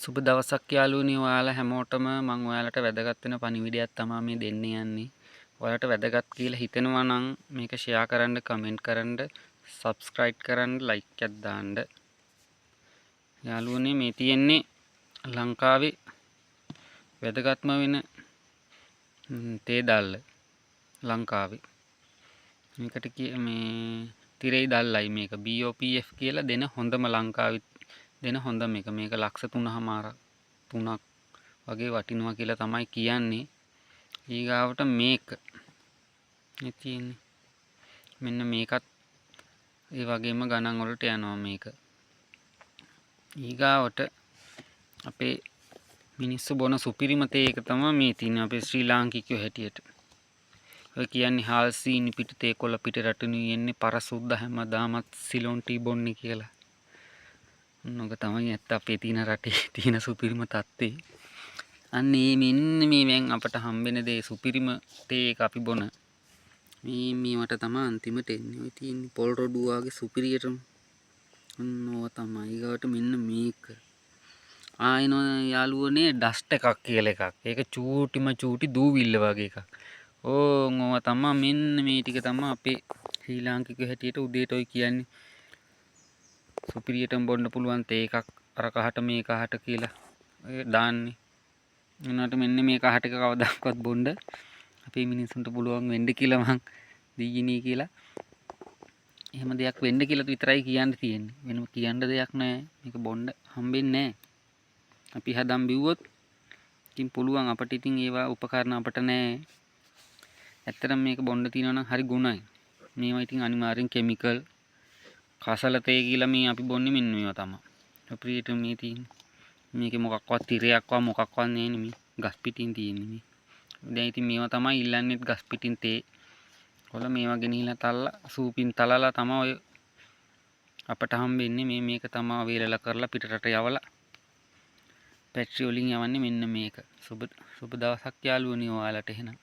සුබ දවසක් යාළුවනි ඔයාලා හැමෝටම මම ඔයාලට වැදගත් වෙන පණිවිඩයක් තමයි මේ දෙන්න යන්නේ. ඔයාලට වැදගත් කියලා හිතෙනවා නම් මේක ෂෙයා කරන්න, කමෙන්ට් කරන්න, සබ්ස්ක්‍රයිබ් කරන්න, ලයික් එකක් දාන්න. යාළුවනේ මේ තියෙන්නේ ලංකාවේ වැදගත්ම වෙන තේ දල්ල ලංකාවේ. මේකට මේ තිරේ දල්ලයි මේක BOPF කියලා දෙන හොඳම ලංකාවේ දෙන හොඳම එක. මේක ලක්ෂ 3ක් වගේ වටිනවා කියලා තමයි කියන්නේ. ඊගාවට මේක තියෙන්නේ මෙන්න මේකත් ඒ වගේම ගණන් වලට යනවා මේක. ඊගාවට අපේ මිනිස්සු බොන සුපිරිම තේ එක තමයි මේ තියෙන්නේ අපේ ශ්‍රී ලාංකිකයෝ හැටියට. ඔය කියන්නේ හාල් සීනි පිට තේ කොළ පිට රටුණු යන්නේ පරසුද්ද හැමදාමත් සිලොන් ටී බොන්නේ කියලා. නොක තමයි ඇත්ත අපේ තියෙන රටේ තියෙන සුපිරිම තත්ත්වේ. අන්න ඒ මෙන්න මේවෙන් අපට හම්බෙන දේ සුපිරිම තේ එක අපි බොන. මේවට තමයි අන්තිමට එන්නේ. ඔය තියෙන්නේ පොල් රොඩු වගේ සුපිරියටම. ඔන්නෝව තමයි. ඊගාවට මෙන්න මේක. ආයෙන යාළුවනේ ඩස්ට් එකක් කියලා එකක්. ඒක චූටිම චූටි දූවිල්ල වගේ එකක්. ඕව තමයි මෙන්න මේ ටික තමයි අපේ ශ්‍රී ලාංකිකයෝ හැටියට උදේට ඔය කියන්නේ සුපිරියටම බොන්න පුළුවන් තේ එකක් අර කහට මේ කහට කියලා ඔය දාන්නේ. උනාට මෙන්න මේ කහට එක කවදාවත් බොන්න අපේ මිනිස්සුන්ට පුළුවන් වෙන්න කියලා මං දීගිනී කියලා. එහෙම දෙයක් වෙන්න කියලා විතරයි කියන්න තියෙන්නේ. වෙනම කියන්න දෙයක් නැහැ. මේක බොන්න හම්බෙන්නේ නැහැ. අපි හදම් බිව්වොත් ඉතින් පුළුවන් අපිට ඉතින් ඒවා උපකරණ අපිට නැහැ. ඇත්තටම මේක බොන්න තියෙනවා නම් හරි ගුණයි. මේවා ඉතින් අනිවාර්යෙන් කිමිකල් කසල තේ කියලා මේ අපි බොන්නේ මෙන්න මේවා තමයි. අපිට මේ තියෙන්නේ. මේකේ මොකක්වත් තිරයක්වත් මොකක්වත් නැහැ නෙමෙයි. ගස් පිටින් තියෙන්නේ මේ. දැන් ඉතින් මේවා තමයි ඉල්ලන්නේ ගස් පිටින් තේ. කොළ මේවා ගෙනිහිලා තල්ලා සූපින් තලලා තමයි ඔය අපට හම්බෙන්නේ මේක තමයි වේලලා කරලා පිටරට යවලා ෆැක්ටරි වලින් යවන්නේ මෙන්න මේක. සුබ දවසක් යාළුවනි ඔයාලට එහෙනම්.